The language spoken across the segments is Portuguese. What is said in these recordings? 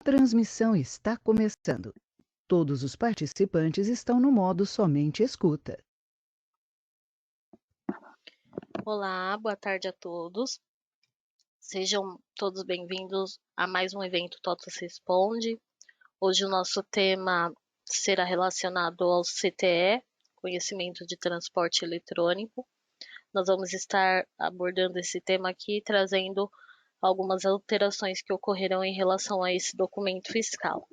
Transmissão está começando. Todos os participantes estão no modo somente escuta. Olá, boa tarde a todos. Sejam todos bem-vindos a mais um evento TOTUS Responde. Hoje o nosso tema será relacionado ao CTE, Conhecimento de Transporte Eletrônico. Nós vamos estar abordando esse tema aqui, trazendo algumas alterações que ocorrerão em relação a esse documento fiscal.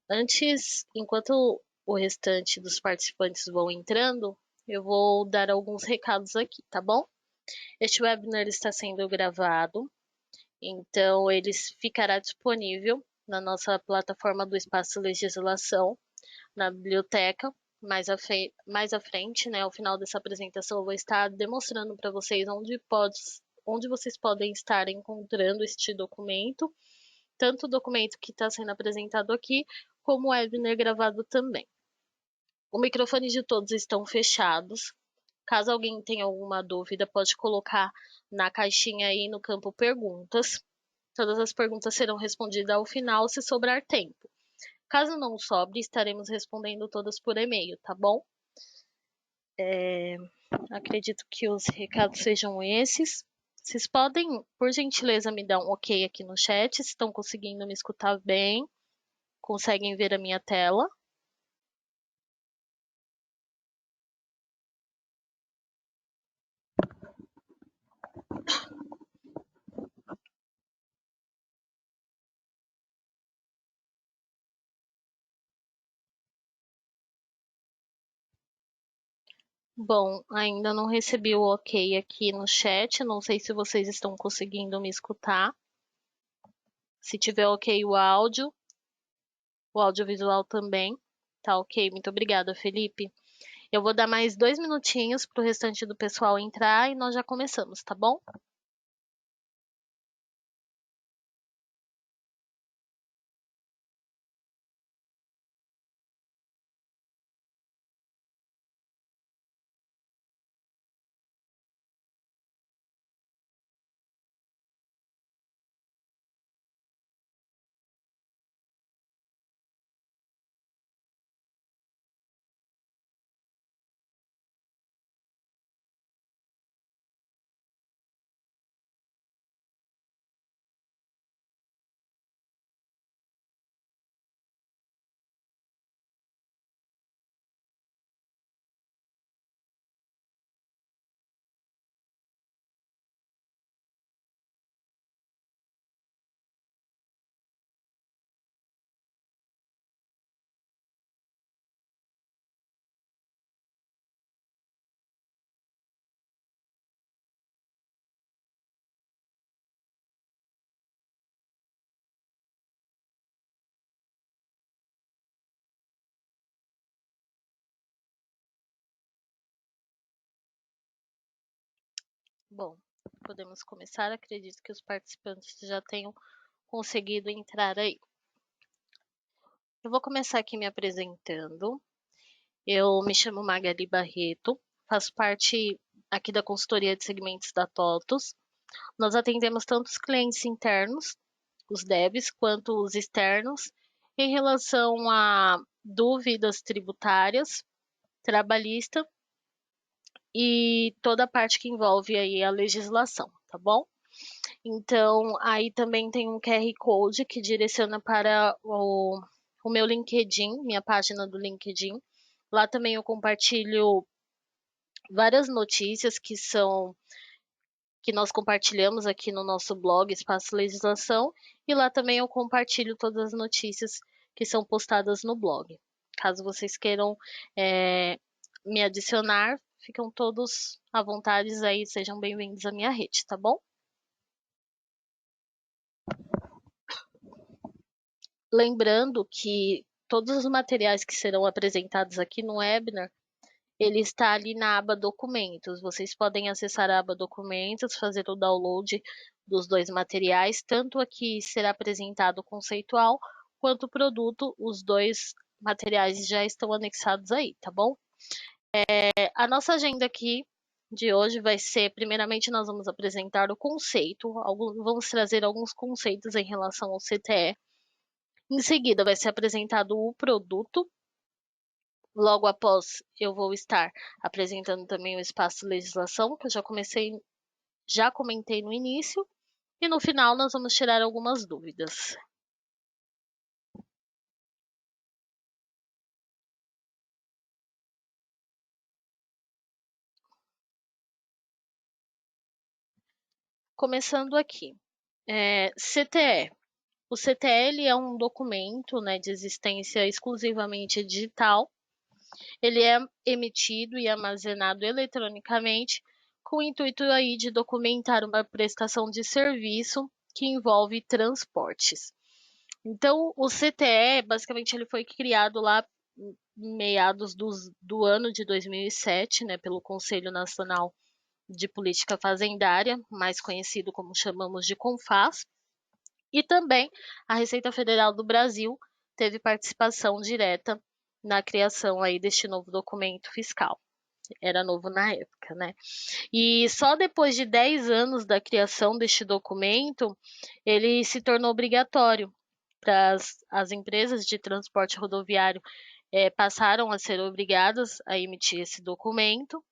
Antes, enquanto o restante dos participantes vão entrando, eu vou dar alguns recados aqui, tá bom? Este webinar está sendo gravado, então ele ficará disponível na nossa plataforma do Espaço Legislação, na biblioteca. Mais à frente, né, ao final dessa apresentação, eu vou estar demonstrando para vocês onde vocês podem estar encontrando este documento, tanto o documento que está sendo apresentado aqui, como o webinar gravado também. O microfone de todos estão fechados. Caso alguém tenha alguma dúvida, pode colocar na caixinha aí no campo perguntas. Todas as perguntas serão respondidas ao final, se sobrar tempo. Caso não sobre, estaremos respondendo todas por e-mail, tá bom? Acredito que os recados sejam esses. Vocês podem, por gentileza, me dar um ok aqui no chat, se estão conseguindo me escutar bem, conseguem ver a minha tela. Bom, ainda não recebi o ok aqui no chat, não sei se vocês estão conseguindo me escutar. Se tiver ok o audiovisual também, tá ok. Muito obrigada, Felipe. Eu vou dar mais 2 minutinhos para o restante do pessoal entrar e nós já começamos, tá bom? Bom, podemos começar. Acredito que os participantes já tenham conseguido entrar aí. Eu vou começar aqui me apresentando. Eu me chamo Magali Barreto, faço parte aqui da consultoria de segmentos da TOTUS. Nós atendemos tanto os clientes internos, os devs, quanto os externos, em relação a dúvidas tributárias, trabalhista e toda a parte que envolve aí a legislação, tá bom? Então, aí também tem um QR Code que direciona para o meu LinkedIn, minha página do LinkedIn. Lá também eu compartilho várias notícias que nós compartilhamos aqui no nosso blog Espaço Legislação, e lá também eu compartilho todas as notícias que são postadas no blog. Caso vocês queiram me adicionar, ficam todos à vontade aí, sejam bem-vindos à minha rede, tá bom? Lembrando que todos os materiais que serão apresentados aqui no webinar, ele está ali na aba Documentos. Vocês podem acessar a aba Documentos, fazer o download dos dois materiais, tanto aqui será apresentado o conceitual, quanto o produto, os dois materiais já estão anexados aí, tá bom? A nossa agenda aqui de hoje vai ser, primeiramente, nós vamos apresentar o conceito, vamos trazer alguns conceitos em relação ao CTE. Em seguida, vai ser apresentado o produto. Logo após, eu vou estar apresentando também o espaço de legislação, que eu já comentei no início. E no final, nós vamos tirar algumas dúvidas. Começando aqui, CTE. O CTE é um documento, né, de existência exclusivamente digital. Ele é emitido e armazenado eletronicamente com o intuito aí de documentar uma prestação de serviço que envolve transportes. Então, o CTE, basicamente, ele foi criado lá em meados do ano de 2007, né, pelo Conselho Nacional de Política Fazendária, mais conhecido como chamamos de CONFAS, e também a Receita Federal do Brasil teve participação direta na criação aí deste novo documento fiscal. Era novo na época, né? E só depois de 10 anos da criação deste documento, ele se tornou obrigatório para as empresas de transporte rodoviário, passaram a ser obrigadas a emitir esse documento.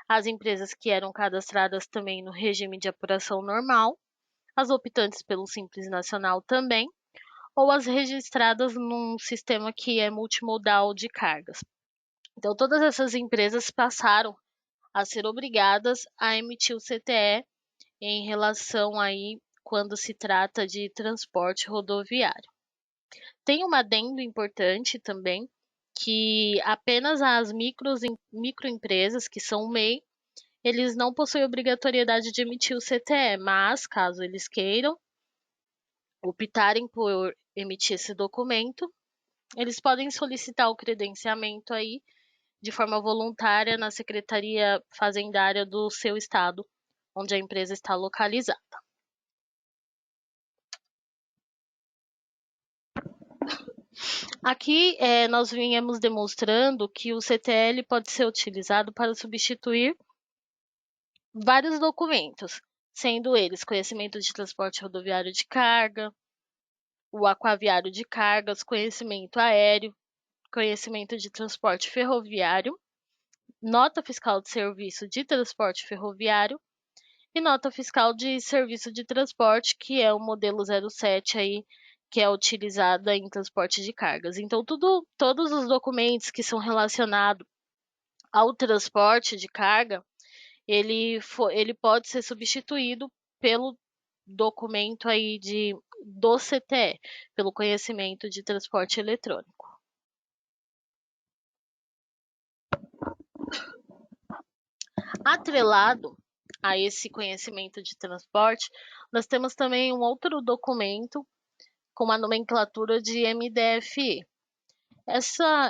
As empresas que eram cadastradas também no regime de apuração normal, as optantes pelo Simples Nacional também, ou as registradas num sistema que é multimodal de cargas. Então, todas essas empresas passaram a ser obrigadas a emitir o CTE em relação aí quando se trata de transporte rodoviário. Tem um adendo importante também, que apenas as microempresas, que são o MEI, eles não possuem obrigatoriedade de emitir o CTE, mas caso eles queiram optarem por emitir esse documento, eles podem solicitar o credenciamento aí de forma voluntária na Secretaria Fazendária do seu estado, onde a empresa está localizada. Aqui nós viemos demonstrando que o CTL pode ser utilizado para substituir vários documentos, sendo eles conhecimento de transporte rodoviário de carga, o aquaviário de cargas, conhecimento aéreo, conhecimento de transporte ferroviário, nota fiscal de serviço de transporte ferroviário e nota fiscal de serviço de transporte, que é o modelo 07 aí, que é utilizada em transporte de cargas. Então, todos os documentos que são relacionados ao transporte de carga, ele pode ser substituído pelo documento aí do CTE, pelo conhecimento de transporte eletrônico. Atrelado a esse conhecimento de transporte, nós temos também um outro documento com a nomenclatura de MDFE.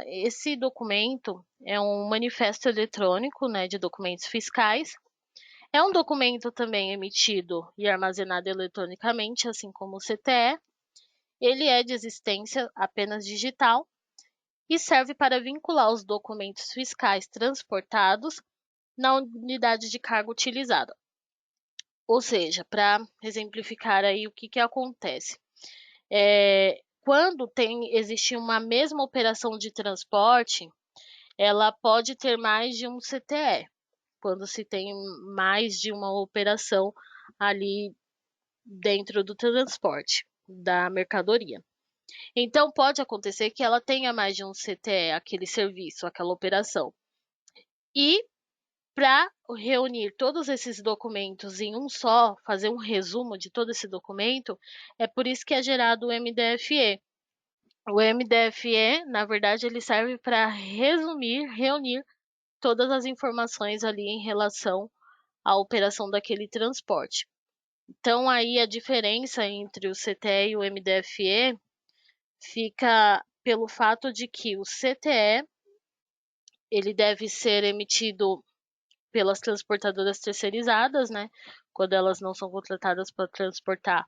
Esse documento é um manifesto eletrônico, né, de documentos fiscais. É um documento também emitido e armazenado eletronicamente, assim como o CTE. Ele é de existência apenas digital e serve para vincular os documentos fiscais transportados na unidade de carga utilizada. Ou seja, para exemplificar aí o que acontece. Quando existe uma mesma operação de transporte, ela pode ter mais de um CTE, quando se tem mais de uma operação ali dentro do transporte da mercadoria. Então, pode acontecer que ela tenha mais de um CTE, aquele serviço, aquela operação. E para reunir todos esses documentos em um só, fazer um resumo de todo esse documento, é por isso que é gerado o MDFE. O MDFE, na verdade, ele serve para reunir todas as informações ali em relação à operação daquele transporte. Então, aí a diferença entre o CTE e o MDFE fica pelo fato de que o CTE ele deve ser emitido pelas transportadoras terceirizadas, né, quando elas não são contratadas para transportar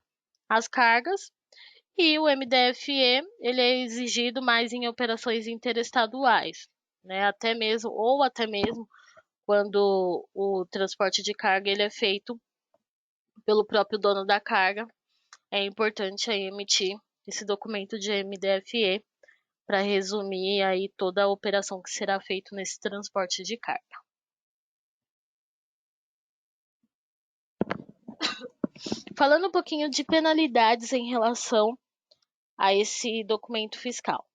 as cargas, e o MDFE ele é exigido mais em operações interestaduais, né, até mesmo quando o transporte de carga ele é feito pelo próprio dono da carga, é importante aí emitir esse documento de MDFE para resumir aí toda a operação que será feita nesse transporte de carga. Falando um pouquinho de penalidades em relação a esse documento fiscal.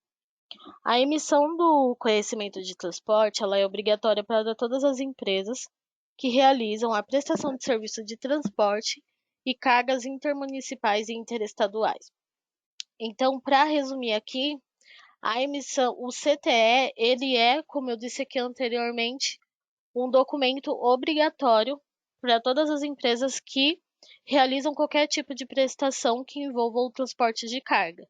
A emissão do conhecimento de transporte ela é obrigatória para todas as empresas que realizam a prestação de serviço de transporte e cargas intermunicipais e interestaduais. Então, para resumir aqui, a emissão, o CTE, ele é, como eu disse aqui anteriormente, um documento obrigatório para todas as empresas que realizam qualquer tipo de prestação que envolva o transporte de carga,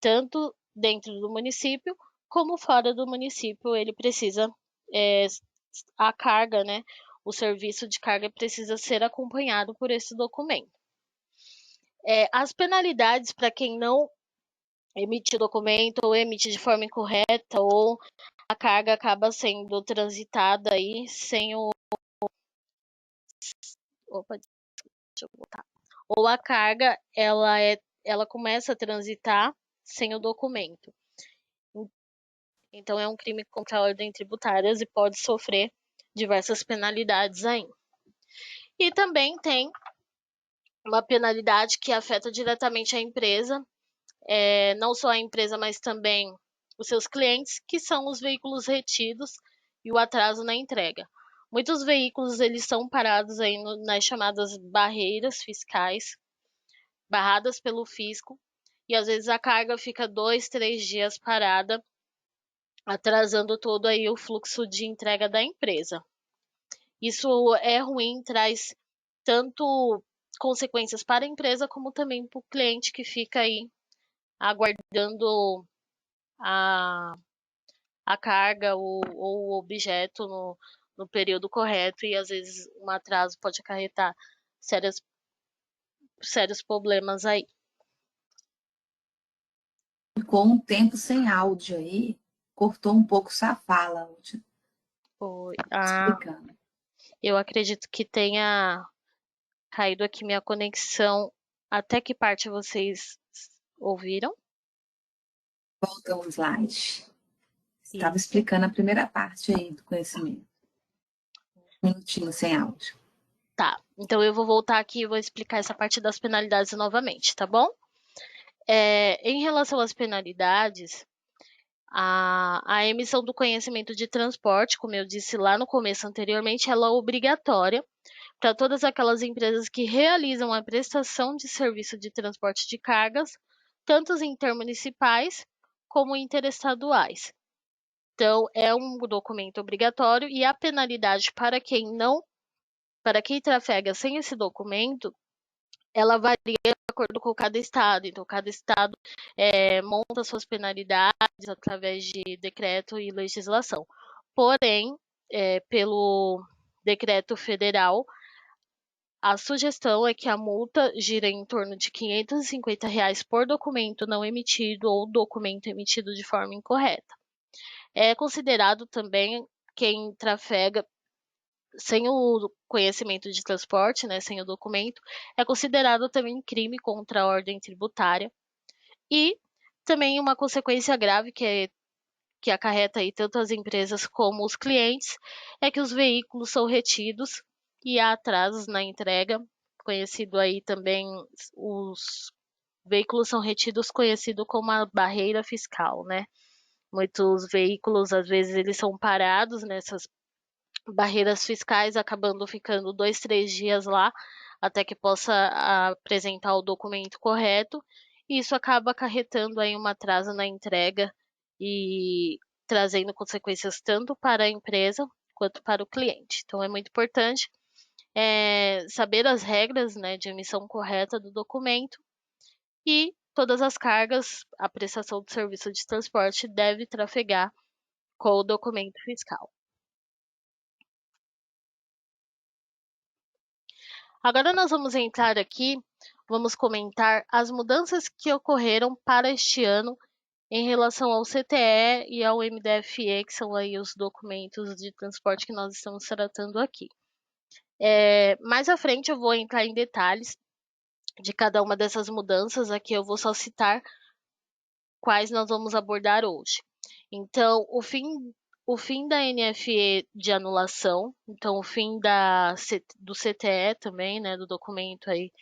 tanto dentro do município como fora do município. Ele precisa, a carga, né, o serviço de carga precisa ser acompanhado por esse documento. As penalidades para quem não emitir documento ou emitir de forma incorreta ou a carga acaba sendo transitada aí sem o... Opa, deixa eu voltar. Ou a carga ela começa a transitar sem o documento. Então é um crime contra a ordem tributária e pode sofrer diversas penalidades aí. E também tem uma penalidade que afeta diretamente a empresa, não só a empresa, mas também os seus clientes, que são os veículos retidos e o atraso na entrega. Muitos veículos eles são parados aí nas chamadas barreiras fiscais, barradas pelo fisco, e às vezes a carga fica 2, 3 dias parada, atrasando todo aí o fluxo de entrega da empresa. Isso é ruim, traz tanto consequências para a empresa como também para o cliente que fica aí aguardando a carga ou o objeto no período correto, e às vezes um atraso pode acarretar sérios problemas aí. Ficou um tempo sem áudio aí, cortou um pouco sua fala. Foi. Explicando. Eu acredito que tenha caído aqui minha conexão. Até que parte vocês ouviram? Volta o slide. Estava Isso. explicando a primeira parte aí do conhecimento. Um minutinho sem áudio. Tá, então eu vou voltar aqui e vou explicar essa parte das penalidades novamente, tá bom? Em relação às penalidades, a emissão do conhecimento de transporte, como eu disse lá no começo anteriormente, ela é obrigatória para todas aquelas empresas que realizam a prestação de serviço de transporte de cargas, tanto intermunicipais como interestaduais. Então, é um documento obrigatório, e a penalidade para quem trafega sem esse documento, ela varia de acordo com cada estado. Então, cada estado monta suas penalidades através de decreto e legislação. Porém, pelo decreto federal, a sugestão é que a multa gira em torno de R$ 550 por documento não emitido ou documento emitido de forma incorreta. É considerado também quem trafega sem o conhecimento de transporte, né, sem o documento, é considerado também crime contra a ordem tributária. E também uma consequência grave que acarreta aí tanto as empresas como os clientes é que os veículos são retidos e há atrasos na entrega, conhecido aí também, os veículos são retidos, conhecido como a barreira fiscal, né? Muitos veículos, às vezes, eles são parados nessas barreiras fiscais, acabando ficando 2, 3 dias lá, até que possa apresentar o documento correto, e isso acaba acarretando aí um atraso na entrega e trazendo consequências tanto para a empresa quanto para o cliente. Então é muito importante saber as regras, né, de emissão correta do documento, e todas as cargas, a prestação de serviço de transporte deve trafegar com o documento fiscal. Agora nós vamos entrar aqui, vamos comentar as mudanças que ocorreram para este ano em relação ao CTE e ao MDFE, que são aí os documentos de transporte que nós estamos tratando aqui. Mais à frente eu vou entrar em detalhes de cada uma dessas mudanças, aqui eu vou só citar quais nós vamos abordar hoje. Então, o fim da NFE de anulação, então o fim do CTE também, né, do documento aí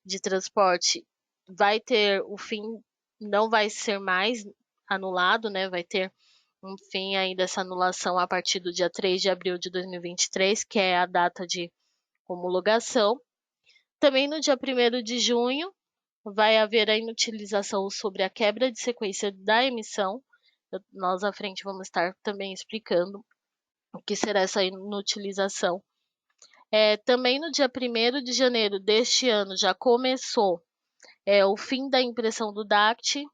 de transporte, vai ter o fim, não vai ser mais anulado, né, vai ter um fim aí dessa anulação a partir do dia 3 de abril de 2023, que é a data de homologação. Também no dia 1º de junho, vai haver a inutilização sobre a quebra de sequência da emissão. Nós à frente vamos estar também explicando o que será essa inutilização. Também no dia 1º de janeiro deste ano já começou o fim da impressão do DACT,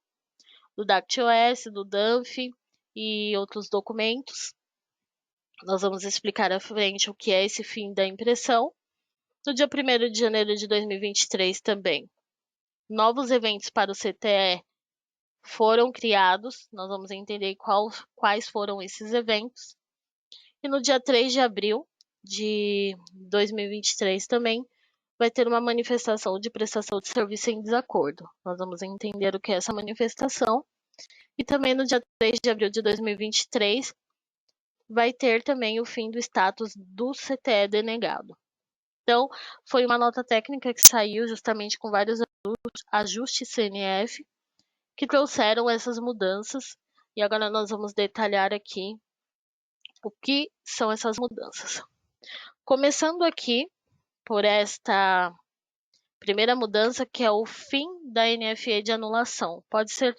do DACT-OS, do DANF e outros documentos. Nós vamos explicar à frente o que é esse fim da impressão. No dia 1º de janeiro de 2023 também, novos eventos para o CTE foram criados. Nós vamos entender quais foram esses eventos. E no dia 3 de abril de 2023 também vai ter uma manifestação de prestação de serviço em desacordo. Nós vamos entender o que é essa manifestação. E também no dia 3 de abril de 2023 vai ter também o fim do status do CTE denegado. Então, foi uma nota técnica que saiu justamente com vários ajustes CNF que trouxeram essas mudanças. E agora nós vamos detalhar aqui o que são essas mudanças. Começando aqui por esta primeira mudança, que é o fim da NFE de anulação. Pode ser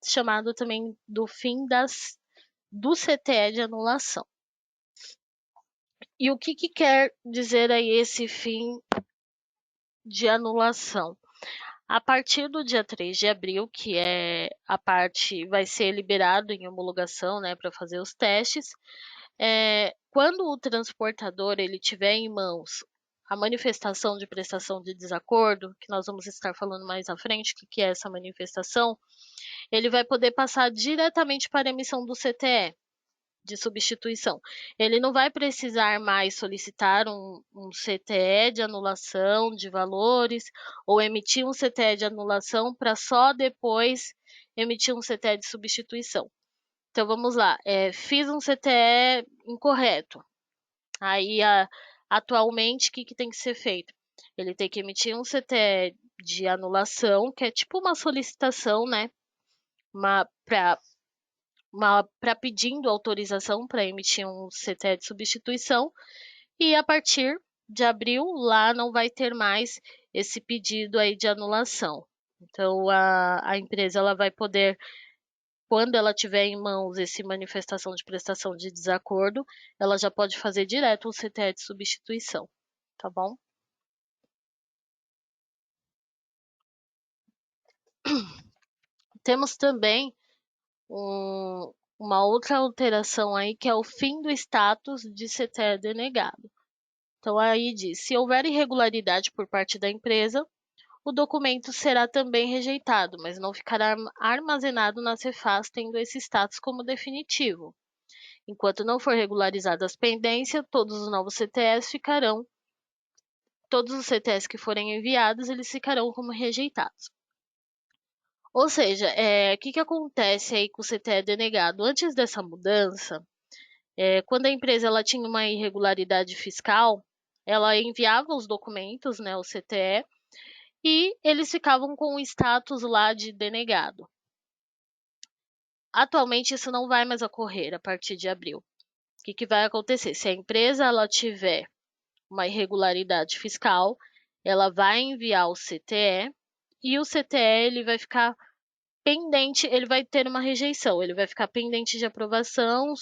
chamado também do fim do CTE de anulação. E o que quer dizer aí esse fim de anulação? A partir do dia 3 de abril, que é a parte vai ser liberado em homologação, né, para fazer os testes, quando o transportador ele tiver em mãos a manifestação de prestação de desacordo, que nós vamos estar falando mais à frente, o que é essa manifestação, ele vai poder passar diretamente para a emissão do CTE de substituição. Ele não vai precisar mais solicitar um CTE de anulação de valores ou emitir um CTE de anulação para só depois emitir um CTE de substituição. Então vamos lá, fiz um CTE incorreto. Aí atualmente o que tem que ser feito? Ele tem que emitir um CTE de anulação, que é tipo uma solicitação, né? Para pedindo autorização para emitir um CTE de substituição, e a partir de abril lá não vai ter mais esse pedido aí de anulação. Então a empresa ela vai poder, quando ela tiver em mãos essa manifestação de prestação de desacordo, ela já pode fazer direto um CTE de substituição, tá bom? Temos também uma outra alteração aí, que é o fim do status de CTE denegado. Então, aí diz, se houver irregularidade por parte da empresa, o documento será também rejeitado, mas não ficará armazenado na Cefaz, tendo esse status como definitivo. Enquanto não for regularizada as pendências, todos os novos CTEs todos os CTEs que forem enviados, eles ficarão como rejeitados. Ou seja, o que acontece aí com o CTE denegado? Antes dessa mudança, quando a empresa ela tinha uma irregularidade fiscal, ela enviava os documentos, né, o CTE, e eles ficavam com o status lá de denegado. Atualmente isso não vai mais ocorrer a partir de abril. O que vai acontecer? Se a empresa ela tiver uma irregularidade fiscal, ela vai enviar o CTE e o CTE ele vai ficar pendente, ele vai ter uma rejeição, ele vai ficar pendente de aprovação,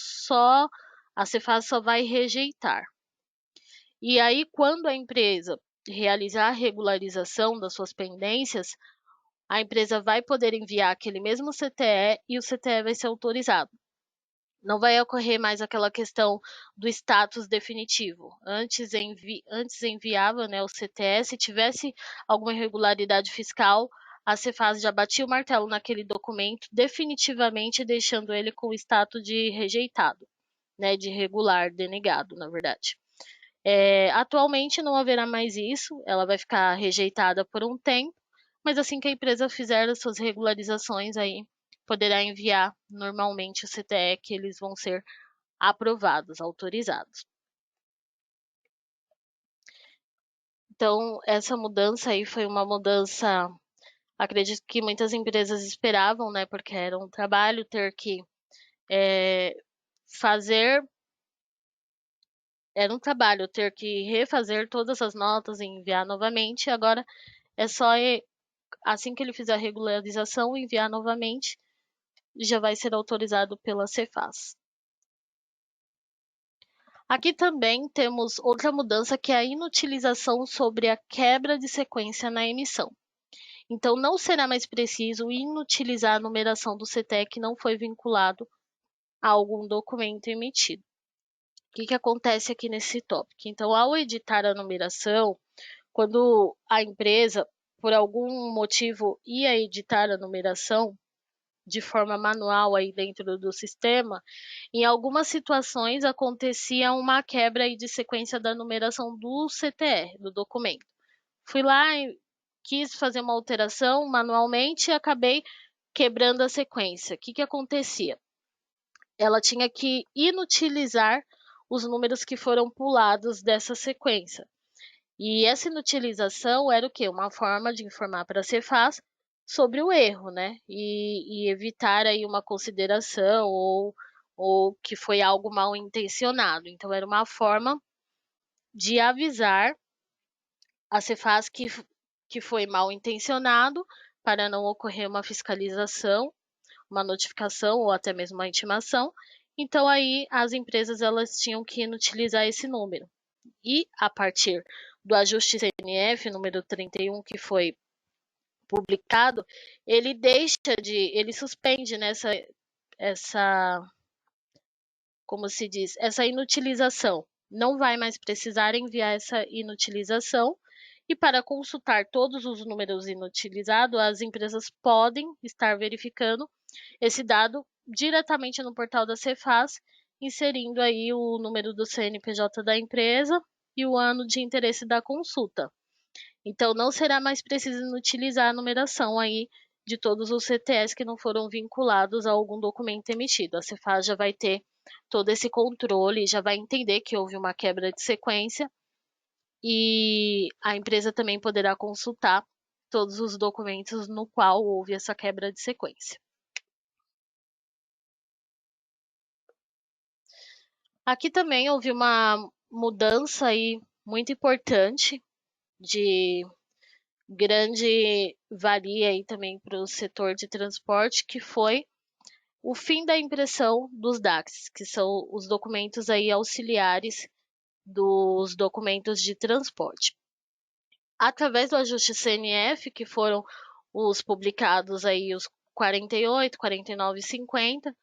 a Cefaz só vai rejeitar. E aí, quando a empresa realizar a regularização das suas pendências, a empresa vai poder enviar aquele mesmo CTE e o CTE vai ser autorizado. Não vai ocorrer mais aquela questão do status definitivo. Antes enviava, né, o CTE, se tivesse alguma irregularidade fiscal, a Cefaz já batia o martelo naquele documento, definitivamente deixando ele com o status de rejeitado, né, de irregular, denegado, na verdade. Atualmente não haverá mais isso, ela vai ficar rejeitada por um tempo, mas assim que a empresa fizer as suas regularizações aí, poderá enviar normalmente o CTE, que eles vão ser aprovados, autorizados. Então, essa mudança aí foi uma mudança, acredito que muitas empresas esperavam, né? Porque era um trabalho ter que fazer, era um trabalho ter que refazer todas as notas e enviar novamente. Agora é só, assim que ele fizer a regularização, enviar novamente, já vai ser autorizado pela Cefaz. Aqui também temos outra mudança, que é a inutilização sobre a quebra de sequência na emissão. Então, não será mais preciso inutilizar a numeração do CTE que não foi vinculado a algum documento emitido. O que acontece aqui nesse tópico? Então, ao editar a numeração, quando a empresa, por algum motivo, ia editar a numeração de forma manual aí dentro do sistema, em algumas situações acontecia uma quebra aí de sequência da numeração do CTE, do documento. Fui lá e quis fazer uma alteração manualmente e acabei quebrando a sequência. O que acontecia? Ela tinha que inutilizar os números que foram pulados dessa sequência. E essa inutilização era o quê? Uma forma de informar para a Cefaz sobre o erro, né? E evitar aí uma consideração ou que foi algo mal intencionado. Então, era uma forma de avisar a Cefaz que foi mal intencionado, para não ocorrer uma fiscalização, uma notificação ou até mesmo uma intimação. Então, aí as empresas elas tinham que inutilizar esse número. E a partir do ajuste CNF número 31, que foi publicado, ele suspende nessa como se diz, essa inutilização. Não vai mais precisar enviar essa inutilização. E para consultar todos os números inutilizados, as empresas podem estar verificando esse dado diretamente no portal da Cefaz, inserindo aí o número do CNPJ da empresa e o ano de interesse da consulta. Então, não será mais preciso utilizar a numeração aí de todos os CTEs que não foram vinculados a algum documento emitido. A Cefaz já vai ter todo esse controle, já vai entender que houve uma quebra de sequência e a empresa também poderá consultar todos os documentos no qual houve essa quebra de sequência. Aqui também houve uma mudança aí muito importante, de grande valia aí também para o setor de transporte, que foi o fim da impressão dos DACs, que são os documentos aí auxiliares dos documentos de transporte. Através do ajuste CNF, que foram os publicados aí, os 48, 49 e 50,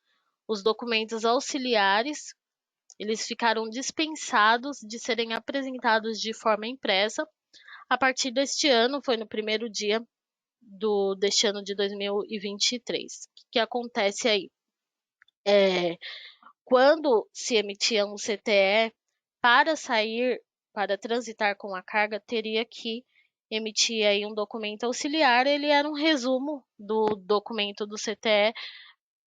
os documentos auxiliares, eles ficaram dispensados de serem apresentados de forma impressa. A partir deste ano, foi no primeiro dia deste ano de 2023. O que acontece aí? Quando se emitia um CTE, para transitar com a carga, teria que emitir aí um documento auxiliar. Ele era um resumo do documento do CTE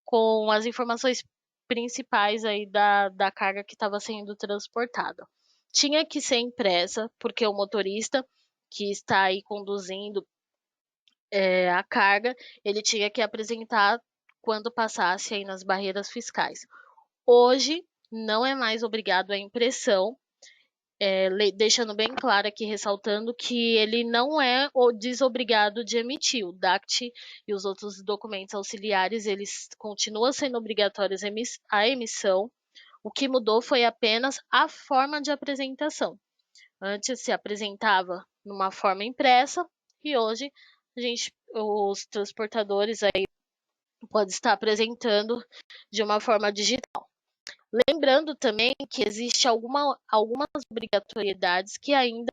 com as informações principais aí da carga que estava sendo transportada. Tinha que ser impressa, porque o motorista que está aí conduzindo a carga, ele tinha que apresentar quando passasse aí nas barreiras fiscais. Hoje, não é mais obrigado a impressão, deixando bem claro aqui, ressaltando que ele não é o desobrigado de emitir. O DACT e os outros documentos auxiliares, eles continuam sendo obrigatórios a emissão. O que mudou foi apenas a forma de apresentação. Antes se apresentava numa forma impressa e hoje os transportadores aí podem estar apresentando de uma forma digital. Lembrando também que existe algumas obrigatoriedades que ainda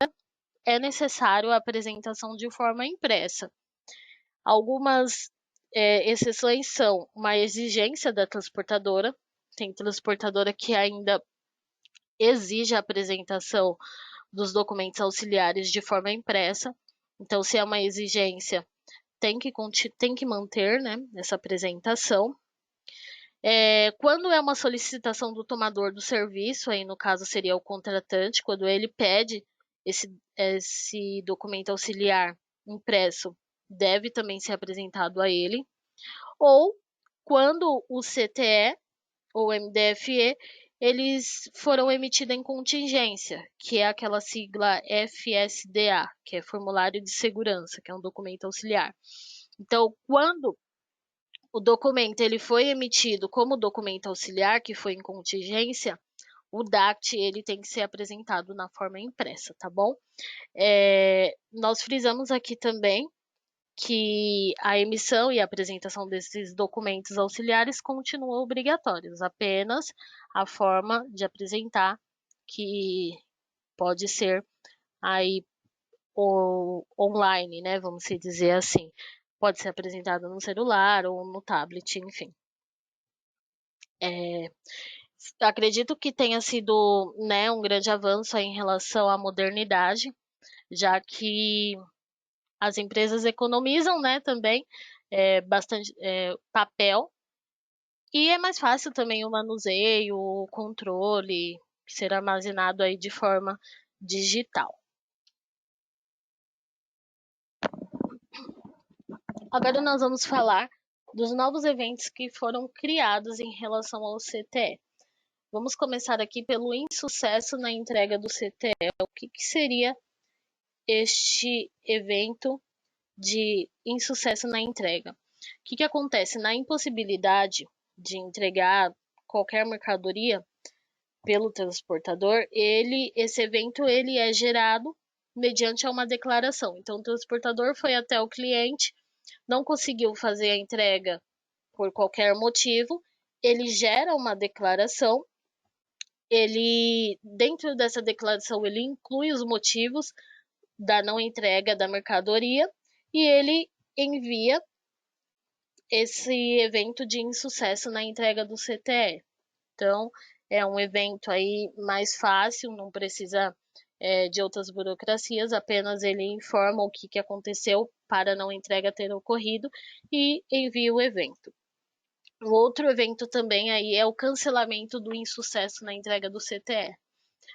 é necessário a apresentação de forma impressa. Algumas exceções são uma exigência da transportadora. Tem transportadora que ainda exige a apresentação dos documentos auxiliares de forma impressa. Então, se é uma exigência, tem que manter, né, essa apresentação. Quando é uma solicitação do tomador do serviço, aí no caso seria o contratante, quando ele pede esse documento auxiliar impresso, deve também ser apresentado a ele. Ou quando o CTE ou MDFE, eles foram emitidos em contingência, que é aquela sigla FSDA, que é Formulário de Segurança, que é um documento auxiliar. Então, quando o documento ele foi emitido como documento auxiliar, que foi em contingência, o DACT ele tem que ser apresentado na forma impressa, tá bom? Nós frisamos aqui também que a emissão e a apresentação desses documentos auxiliares continuam obrigatórios, apenas a forma de apresentar que pode ser aí online, né? Vamos dizer assim. Pode ser apresentado no celular ou no tablet, enfim. Acredito que tenha sido, né, um grande avanço em relação à modernidade, já que as empresas economizam, né, também bastante papel, e é mais fácil também o manuseio, o controle, ser armazenado aí de forma digital. Agora nós vamos falar dos novos eventos que foram criados em relação ao CTE. Vamos começar aqui pelo insucesso na entrega do CTE. O que seria este evento de insucesso na entrega? O que acontece? Na impossibilidade de entregar qualquer mercadoria pelo transportador, esse evento ele é gerado mediante uma declaração. Então, o transportador foi até o cliente, não conseguiu fazer a entrega por qualquer motivo, ele gera uma declaração, dentro dessa declaração, ele inclui os motivos da não entrega da mercadoria e ele envia esse evento de insucesso na entrega do CTE. Então, é um evento aí mais fácil, não precisa de outras burocracias, apenas ele informa o que aconteceu para não entrega ter ocorrido e envia o evento. O outro evento também aí é o cancelamento do insucesso na entrega do CTE.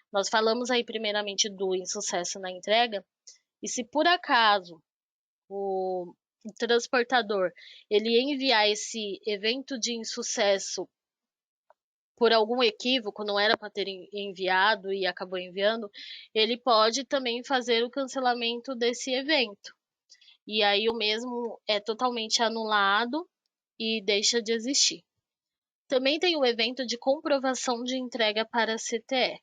Nós falamos aí primeiramente do insucesso na entrega, e se por acaso o transportador ele enviar esse evento de insucesso por algum equívoco, não era para ter enviado e acabou enviando, ele pode também fazer o cancelamento desse evento. E aí o mesmo é totalmente anulado e deixa de existir. Também tem o evento de comprovação de entrega para a CTE.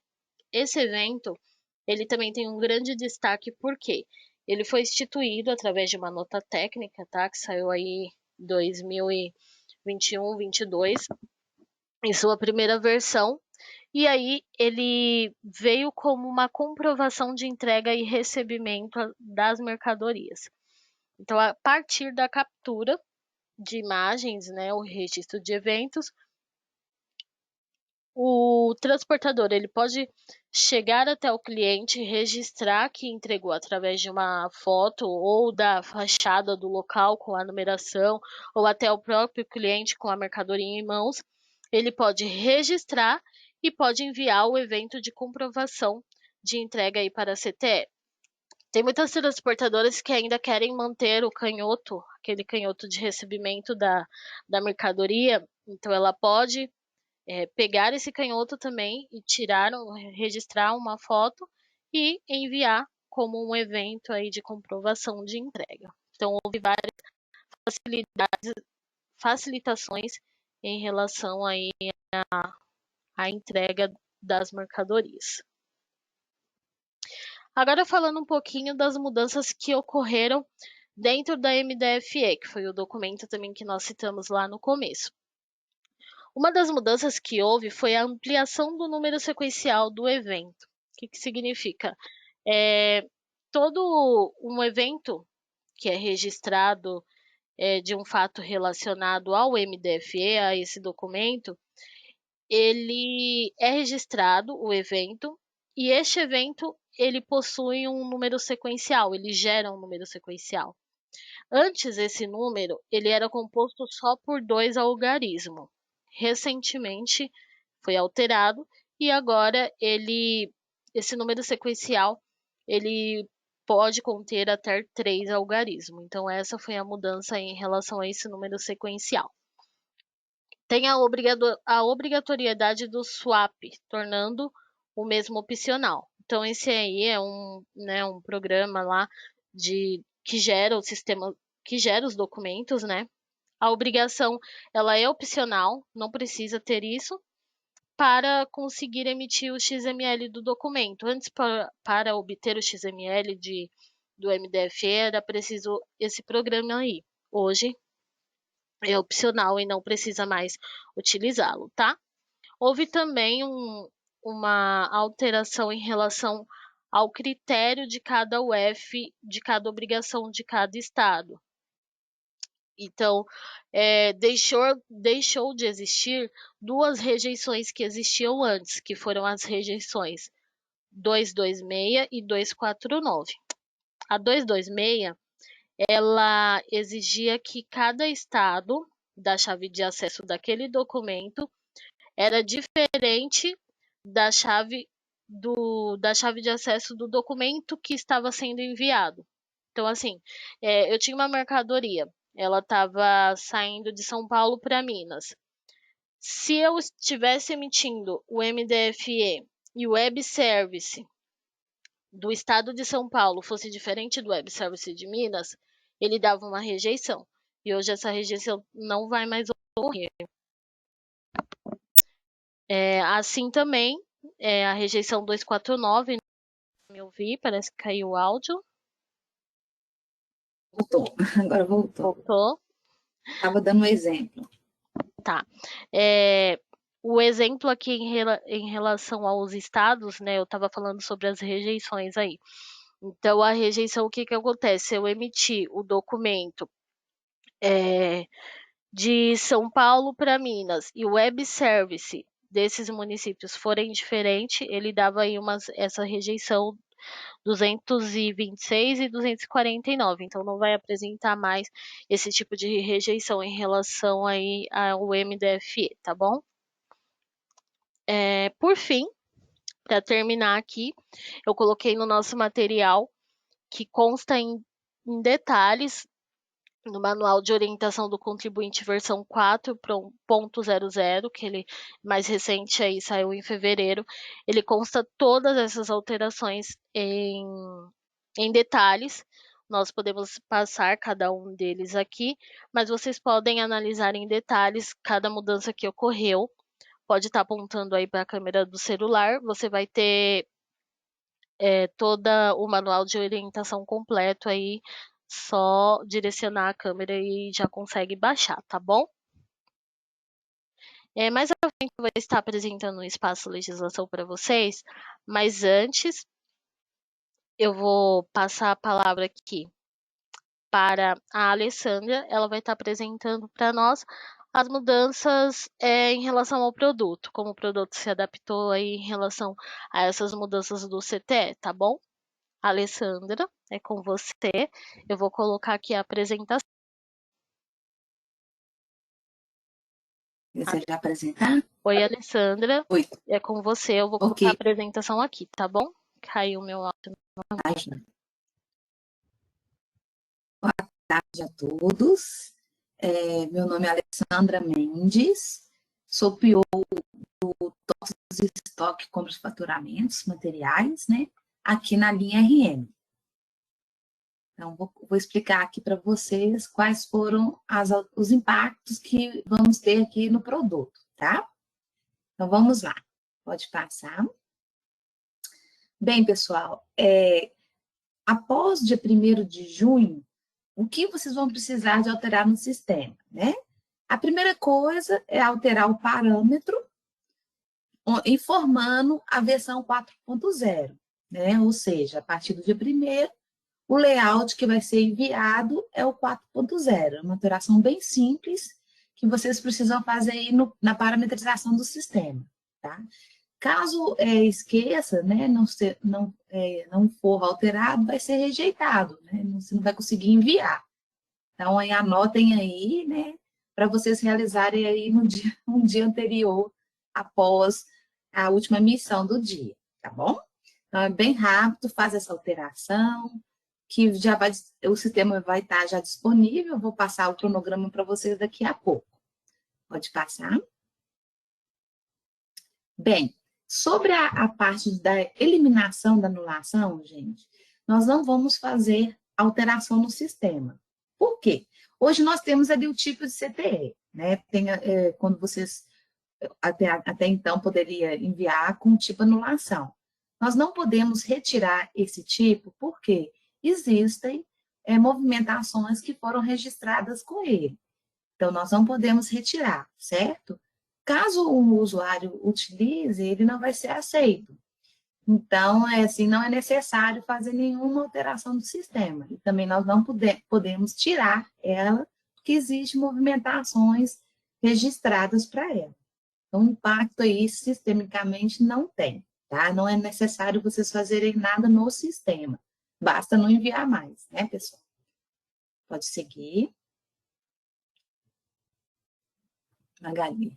Esse evento, ele também tem um grande destaque porque ele foi instituído através de uma nota técnica, tá? Que saiu aí em 2021-22, em sua primeira versão. E aí ele veio como uma comprovação de entrega e recebimento das mercadorias. Então, a partir da captura de imagens, né, o registro de eventos, o transportador ele pode chegar até o cliente, registrar que entregou através de uma foto ou da fachada do local com a numeração, ou até o próprio cliente com a mercadoria em mãos. Ele pode registrar e pode enviar o evento de comprovação de entrega aí para a CTE. Tem muitas transportadoras que ainda querem manter o canhoto, aquele canhoto de recebimento da mercadoria, então ela pode pegar esse canhoto também e registrar uma foto e enviar como um evento aí de comprovação de entrega. Então, houve várias facilitações em relação aí à entrega das mercadorias. Agora falando um pouquinho das mudanças que ocorreram dentro da MDFE, que foi o documento também que nós citamos lá no começo. Uma das mudanças que houve foi a ampliação do número sequencial do evento. O que significa? Todo um evento que é registrado de um fato relacionado ao MDFE, a esse documento, ele é registrado, o evento, e este evento ele possui um número sequencial, ele gera um número sequencial. Antes, esse número ele era composto só por 2 algarismos. Recentemente foi alterado e agora esse número sequencial ele pode conter até 3 algarismos. Então essa foi a mudança em relação a esse número sequencial. Tem a obrigatoriedade do swap, tornando o mesmo opcional. Então esse aí é um programa lá que gera o sistema, que gera os documentos, né? A obrigação, ela é opcional, não precisa ter isso para conseguir emitir o XML do documento. Antes, para obter o XML do MDFE, era preciso esse programa aí. Hoje é opcional e não precisa mais utilizá-lo, tá? Houve também uma alteração em relação ao critério de cada UF, de cada obrigação de cada estado. Então, deixou de existir 2 rejeições que existiam antes, que foram as rejeições 226 e 249. A 226, ela exigia que cada estado da chave de acesso daquele documento era diferente da chave de acesso do documento que estava sendo enviado. Então, assim, eu tinha uma mercadoria, ela estava saindo de São Paulo para Minas. Se eu estivesse emitindo o MDFE e o Web Service do estado de São Paulo fosse diferente do Web Service de Minas, ele dava uma rejeição. E hoje essa rejeição não vai mais ocorrer. Assim também, a rejeição 249, me ouvi, parece que caiu o áudio. Voltou, agora voltou. Voltou. Estava dando um exemplo. Tá. O exemplo aqui em relação aos estados, né? Eu estava falando sobre as rejeições aí. Então, a rejeição, o que acontece? Se eu emitir o documento de São Paulo para Minas e o web service desses municípios forem diferentes, ele dava aí essa rejeição 226 e 249. Então, não vai apresentar mais esse tipo de rejeição em relação aí ao MDFE, tá bom? Por fim, para terminar aqui, eu coloquei no nosso material que consta em detalhes no Manual de Orientação do Contribuinte versão 4.00, que ele mais recente aí saiu em fevereiro, ele consta todas essas alterações em detalhes. Nós podemos passar cada um deles aqui, mas vocês podem analisar em detalhes cada mudança que ocorreu. Pode estar apontando aí para a câmera do celular, você vai ter todo o manual de orientação completo aí, só direcionar a câmera e já consegue baixar, tá bom? Mais à frente eu vou estar apresentando um espaço legislação para vocês, mas antes eu vou passar a palavra aqui para a Alessandra, ela vai estar apresentando para nós as mudanças em relação ao produto, como o produto se adaptou aí em relação a essas mudanças do CTE, tá bom? Alessandra, é com você. Eu vou colocar aqui a apresentação. Deseja apresentar? Oi, Alessandra. Oi. É com você. Eu vou colocar a apresentação aqui, tá bom? Caiu o meu áudio. Boa tarde a todos. Meu nome é Alessandra Mendes. Sou PO do TOTS Estoque, Compras e Faturamentos, materiais, né? Aqui na linha RM. Então, vou explicar aqui para vocês quais foram os impactos que vamos ter aqui no produto, tá? Então, vamos lá. Pode passar. Bem, pessoal, após dia 1º de junho, o que vocês vão precisar de alterar no sistema, né? A primeira coisa é alterar o parâmetro, informando a versão 4.0, né? Ou seja, a partir do dia 1º, O layout que vai ser enviado é o 4.0, uma alteração bem simples que vocês precisam fazer aí na parametrização do sistema, tá? Caso esqueça, né, não for alterado, vai ser rejeitado, né? Você não vai conseguir enviar. Então, aí anotem aí, né, para vocês realizarem aí um dia anterior, após a última missão do dia, tá bom? Então, é bem rápido, faz essa alteração, que já vai, o sistema vai estar já disponível, eu vou passar o cronograma para vocês daqui a pouco. Pode passar. Bem, sobre a parte da eliminação da anulação, gente, nós não vamos fazer alteração no sistema. Por quê? Hoje nós temos ali o tipo de CTE, né? Quando vocês até então poderia enviar com tipo anulação. Nós não podemos retirar esse tipo porque existem movimentações que foram registradas com ele. Então, nós não podemos retirar, certo? Caso o usuário utilize, ele não vai ser aceito. Então, assim, não é necessário fazer nenhuma alteração do sistema. E também nós não podemos tirar ela, porque existem movimentações registradas para ela. Então, impacto aí, sistemicamente, não tem, tá? Não é necessário vocês fazerem nada no sistema. Basta não enviar mais, né, pessoal? Pode seguir. Magali.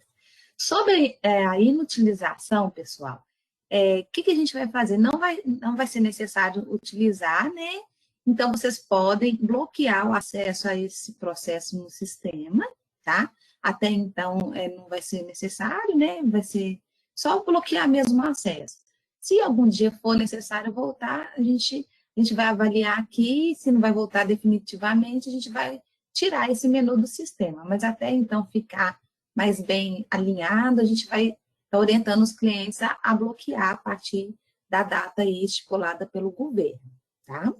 Sobre a inutilização, pessoal, o que a gente vai fazer? Não vai ser necessário utilizar, né? Então, vocês podem bloquear o acesso a esse processo no sistema, tá? Até então, não vai ser necessário, né? Vai ser só bloquear mesmo o acesso. Se algum dia for necessário voltar, a gente vai avaliar aqui, se não vai voltar definitivamente, a gente vai tirar esse menu do sistema. Mas até então ficar mais bem alinhado, a gente vai estar orientando os clientes a bloquear a partir da data aí estipulada pelo governo, tá?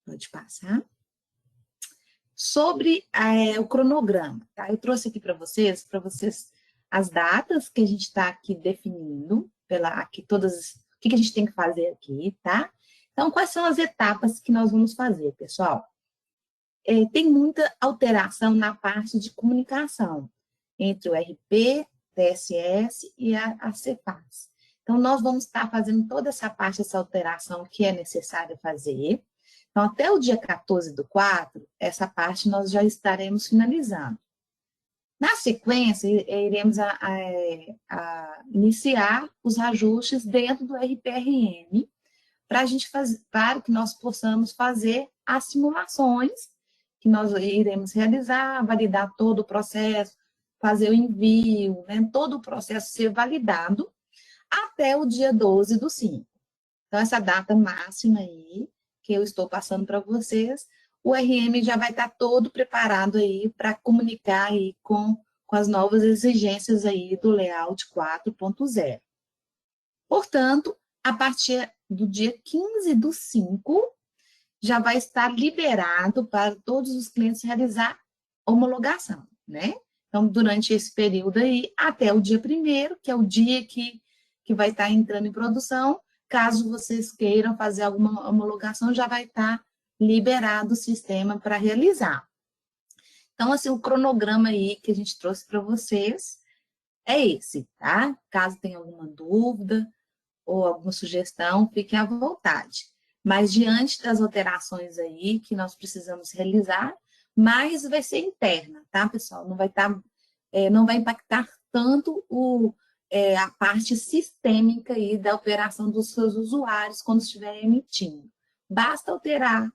Pode passar. Sobre o cronograma, tá? Eu trouxe aqui para vocês as datas que a gente está aqui definindo, aqui todas, o que a gente tem que fazer aqui, tá? Então, quais são as etapas que nós vamos fazer, pessoal? Tem muita alteração na parte de comunicação entre o RP, TSS e a CEPAS. Então, nós vamos estar fazendo toda essa parte, essa alteração que é necessária fazer. Então, até o dia 14/4, essa parte nós já estaremos finalizando. Na sequência, iremos iniciar os ajustes dentro do RPRM para que nós possamos fazer as simulações que nós iremos realizar, validar todo o processo, fazer o envio, né, todo o processo ser validado até o dia 12/5. Então, essa data máxima aí, que eu estou passando para vocês, o RM já vai estar todo preparado aí para comunicar aí com as novas exigências aí do layout 4.0. Portanto, a partir do dia 15/5, já vai estar liberado para todos os clientes realizar homologação, né? Então, durante esse período aí, até o dia 1º, que é o dia que vai estar entrando em produção, caso vocês queiram fazer alguma homologação, já vai estar liberado o sistema para realizar. Então, assim, o cronograma aí que a gente trouxe para vocês é esse, tá? Caso tenha alguma dúvida ou alguma sugestão, fiquem à vontade. Mas diante das alterações aí que nós precisamos realizar, mais vai ser interna, tá, pessoal? Não vai impactar tanto a parte sistêmica aí da operação dos seus usuários quando estiver emitindo. Basta alterar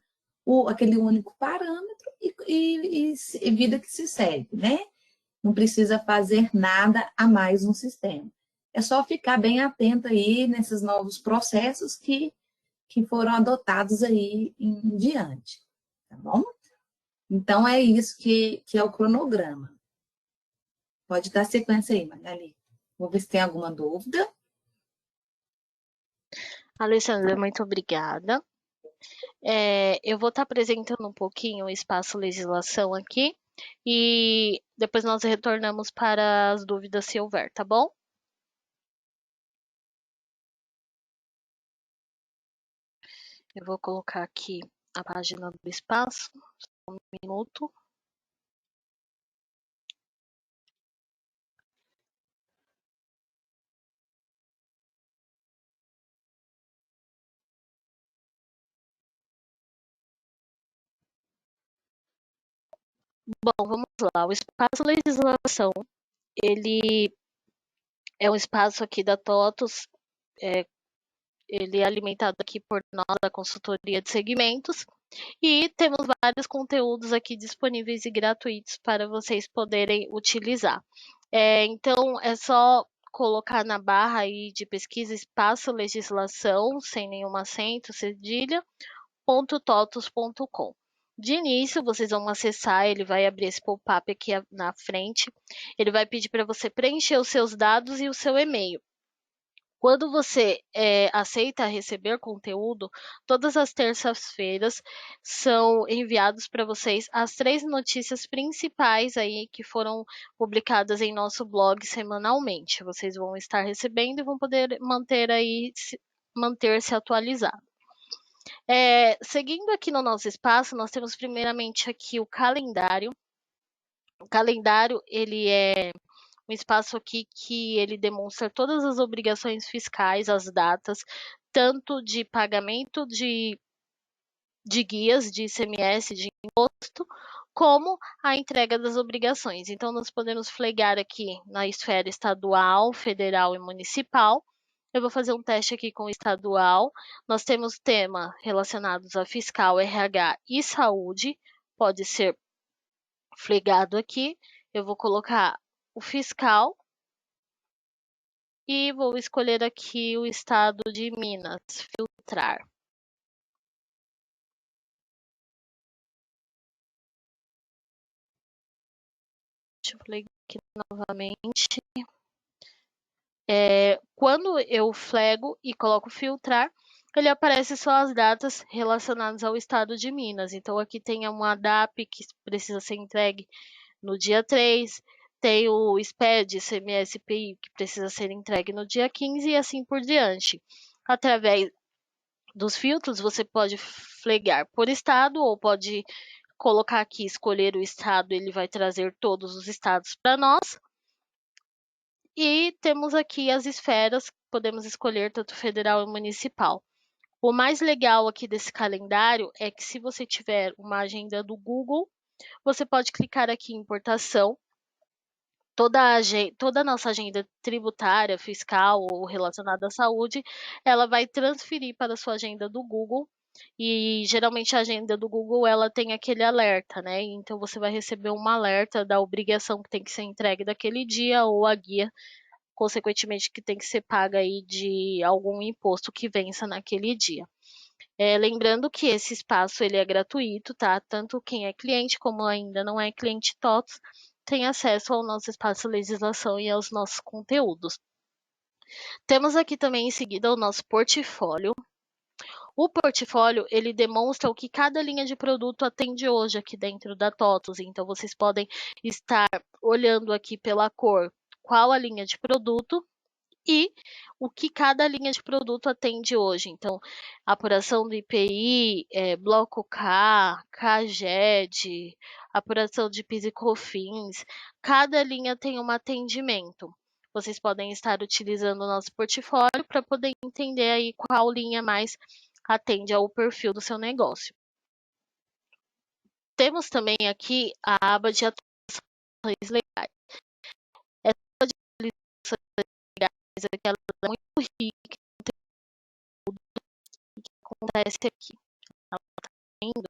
aquele único parâmetro e vida que se segue, né? Não precisa fazer nada a mais no sistema. É só ficar bem atento aí nesses novos processos que foram adotados aí em diante, tá bom? Então, é isso que é o cronograma. Pode dar sequência aí, Magali. Vou ver se tem alguma dúvida. Alessandra, muito obrigada. Eu vou estar apresentando um pouquinho o espaço legislação aqui e depois nós retornamos para as dúvidas se houver, tá bom? Eu vou colocar aqui a página do espaço, só um minuto. Bom, vamos lá. O espaço legislação, ele é um espaço aqui da TOTUS, ele é alimentado aqui por nós, da consultoria de segmentos, e temos vários conteúdos aqui disponíveis e gratuitos para vocês poderem utilizar. Então, é só colocar na barra aí de pesquisa espaço legislação, sem nenhum acento, cedilha, .totus.com. De início, vocês vão acessar, ele vai abrir esse pop-up aqui na frente. Ele vai pedir para você preencher os seus dados e o seu e-mail. Quando você aceita receber conteúdo, todas as terças-feiras são enviados para vocês as 3 notícias principais aí que foram publicadas em nosso blog semanalmente. Vocês vão estar recebendo e vão poder manter-se atualizado. Seguindo aqui no nosso espaço, nós temos primeiramente aqui o calendário. O calendário, ele é um espaço aqui que ele demonstra todas as obrigações fiscais, as datas, tanto de pagamento de guias de ICMS, de imposto, como a entrega das obrigações. Então, nós podemos flegar aqui na esfera estadual, federal e municipal. Eu vou fazer um teste aqui com o estadual. Nós temos temas relacionados a fiscal, RH e saúde. Pode ser flegado aqui. Eu vou colocar o fiscal e vou escolher aqui o estado de Minas, filtrar. Deixa eu flegar aqui novamente. Quando eu flego e coloco filtrar, ele aparece só as datas relacionadas ao estado de Minas. Então, aqui tem uma DAP que precisa ser entregue no dia 3, tem o SPED, CMS-PI, que precisa ser entregue no dia 15 e assim por diante. Através dos filtros, você pode flegar por estado ou pode colocar aqui, escolher o estado, ele vai trazer todos os estados para nós. E temos aqui as esferas, podemos escolher tanto federal e municipal. O mais legal aqui desse calendário é que se você tiver uma agenda do Google, você pode clicar aqui em importação. Toda a nossa agenda tributária, fiscal ou relacionada à saúde, ela vai transferir para a sua agenda do Google. E geralmente a agenda do Google ela tem aquele alerta, né? Então você vai receber um alerta da obrigação que tem que ser entregue daquele dia ou a guia, consequentemente, que tem que ser paga aí de algum imposto que vença naquele dia. Lembrando que esse espaço ele é gratuito, tá? Tanto quem é cliente como ainda não é cliente TOTS tem acesso ao nosso espaço legislação e aos nossos conteúdos. Temos aqui também em seguida o nosso portfólio. O portfólio, ele demonstra o que cada linha de produto atende hoje aqui dentro da TOTUS. Então, vocês podem estar olhando aqui pela cor qual a linha de produto e o que cada linha de produto atende hoje. Então, apuração do IPI, bloco K, CAGED, apuração de PIS e COFINS, cada linha tem um atendimento. Vocês podem estar utilizando o nosso portfólio para poder entender aí qual linha mais atende ao perfil do seu negócio. Temos também aqui a aba de atualizações legais. Essa aba de atualizações legais aqui, ela é muito rica em conteúdo que acontece aqui. Ela tá indo.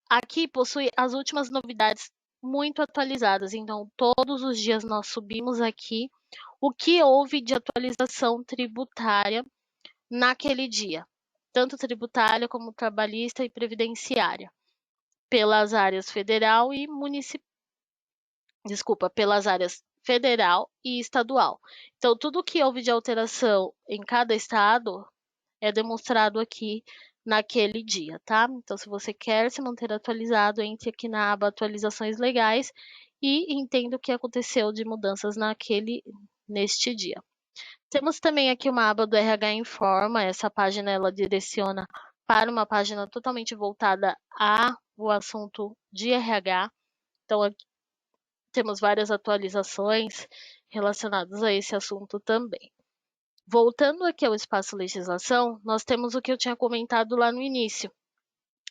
Aqui possui as últimas novidades muito atualizadas. Então, todos os dias nós subimos aqui o que houve de atualização tributária naquele dia, tanto tributária como trabalhista e previdenciária, pelas áreas federal e municipal, pelas áreas federal e estadual. Então, tudo que houve de alteração em cada estado é demonstrado aqui naquele dia, tá? Então, se você quer se manter atualizado, entre aqui na aba atualizações legais e entenda o que aconteceu de mudanças neste dia. Temos também aqui uma aba do RH Informa. Essa página ela direciona para uma página totalmente voltada ao assunto de RH. Então, aqui temos várias atualizações relacionadas a esse assunto também. Voltando aqui ao espaço legislação, nós temos o que eu tinha comentado lá no início,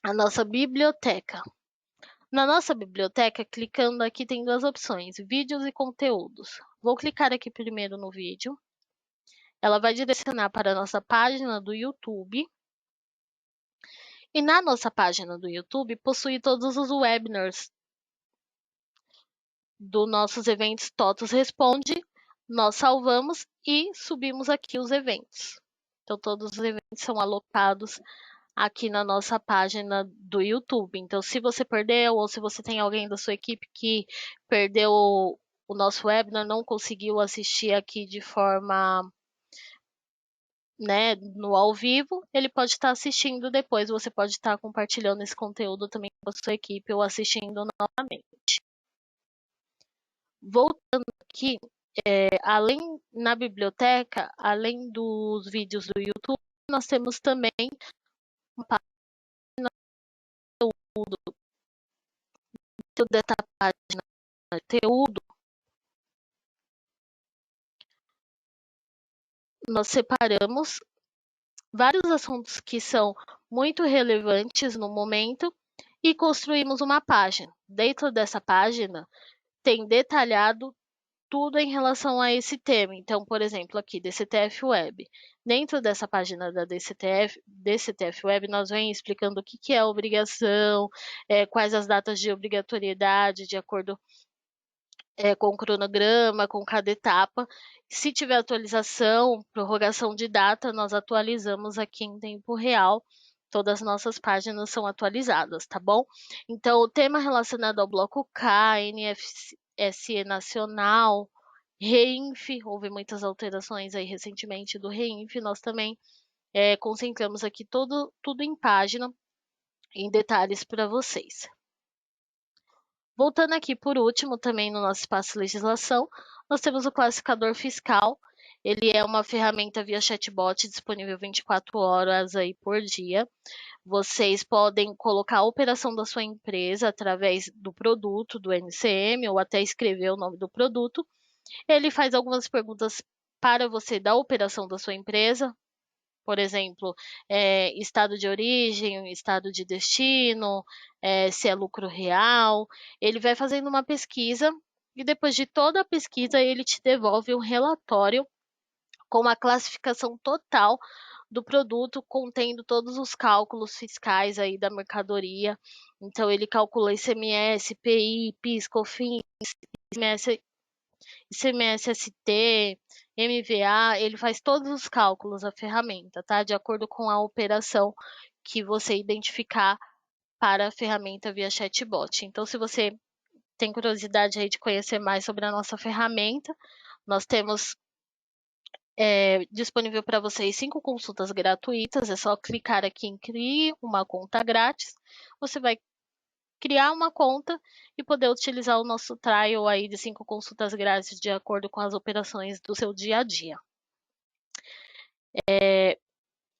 a nossa biblioteca. Na nossa biblioteca, clicando aqui tem duas opções, vídeos e conteúdos. Vou clicar aqui primeiro no vídeo. Ela vai direcionar para a nossa página do YouTube. E na nossa página do YouTube, possui todos os webinars dos nossos eventos TOTUS Responde. Nós salvamos e subimos aqui os eventos. Então, todos os eventos são alocados aqui na nossa página do YouTube. Então, se você perdeu ou se você tem alguém da sua equipe que perdeu o nosso webinar, não conseguiu assistir aqui de forma, né, no ao vivo, ele pode estar assistindo depois. Você pode estar compartilhando esse conteúdo também com a sua equipe ou assistindo novamente. Voltando aqui, na biblioteca, além dos vídeos do YouTube, nós temos também uma página de conteúdo. Dentro dessa página de conteúdo, nós separamos vários assuntos que são muito relevantes no momento e construímos uma página. Dentro dessa página, tem detalhado tudo em relação a esse tema. Então, por exemplo, aqui, DCTF Web. Dentro dessa página da DCTF Web, nós vem explicando o que é obrigação, quais as datas de obrigatoriedade, de acordo com o cronograma, com cada etapa. Se tiver atualização, prorrogação de data, nós atualizamos aqui em tempo real. Todas as nossas páginas são atualizadas, tá bom? Então, o tema relacionado ao bloco K, NFSE Nacional, REINF, houve muitas alterações aí recentemente do REINF, nós também concentramos aqui tudo em página, em detalhes para vocês. Voltando aqui por último, também no nosso espaço legislação, nós temos o classificador fiscal. Ele é uma ferramenta via chatbot disponível 24 horas aí por dia. Vocês podem colocar a operação da sua empresa através do produto, do NCM, ou até escrever o nome do produto. Ele faz algumas perguntas para você da operação da sua empresa. Por exemplo, estado de origem, estado de destino, se é lucro real. Ele vai fazendo uma pesquisa e depois de toda a pesquisa ele te devolve um relatório com a classificação total do produto, contendo todos os cálculos fiscais aí da mercadoria. Então ele calcula ICMS, IPI, PIS, COFINS, ICMS-ST, MVA, ele faz todos os cálculos, a ferramenta, tá? De acordo com a operação que você identificar para a ferramenta via chatbot. Então, se você tem curiosidade aí de conhecer mais sobre a nossa ferramenta, nós temos disponível para vocês 5 consultas gratuitas. É só clicar aqui em Crie uma conta grátis. Você vai criar uma conta e poder utilizar o nosso trial aí de 5 consultas grátis de acordo com as operações do seu dia a dia.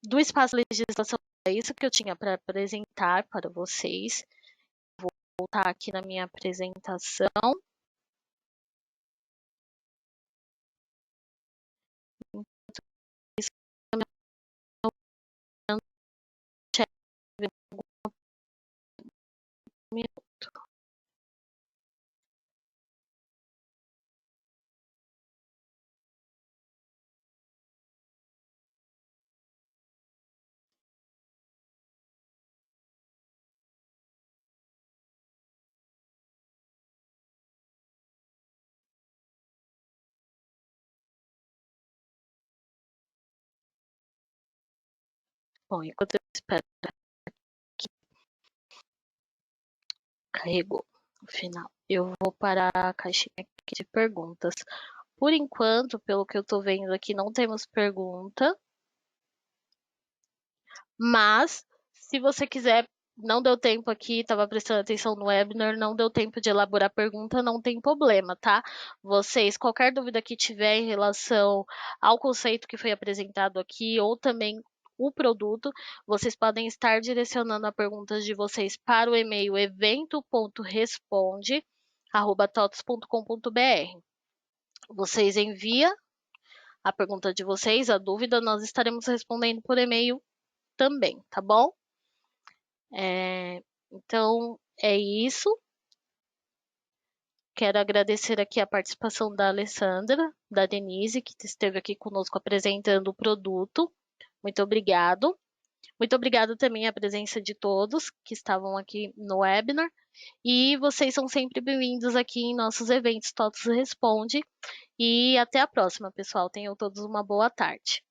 Do espaço legislação, é isso que eu tinha para apresentar para vocês. Vou voltar aqui na minha apresentação. Bom, enquanto eu espero que carregou no final, eu vou parar a caixinha aqui de perguntas. Por enquanto, pelo que eu estou vendo aqui, não temos pergunta. Mas, se você quiser não deu tempo aqui, estava prestando atenção no webinar, não deu tempo de elaborar a pergunta, não tem problema, tá? Vocês, qualquer dúvida que tiver em relação ao conceito que foi apresentado aqui, ou também o produto, vocês podem estar direcionando as perguntas de vocês para o e-mail evento.responde@tots.com.br. Vocês enviam a pergunta de vocês, a dúvida, nós estaremos respondendo por e-mail também, tá bom? Então, é isso. Quero agradecer aqui a participação da Alessandra, da Denise, que esteve aqui conosco apresentando o produto. Muito obrigado. Muito obrigado também à presença de todos que estavam aqui no webinar. E vocês são sempre bem-vindos aqui em nossos eventos TOTS Responde. E até a próxima, pessoal. Tenham todos uma boa tarde.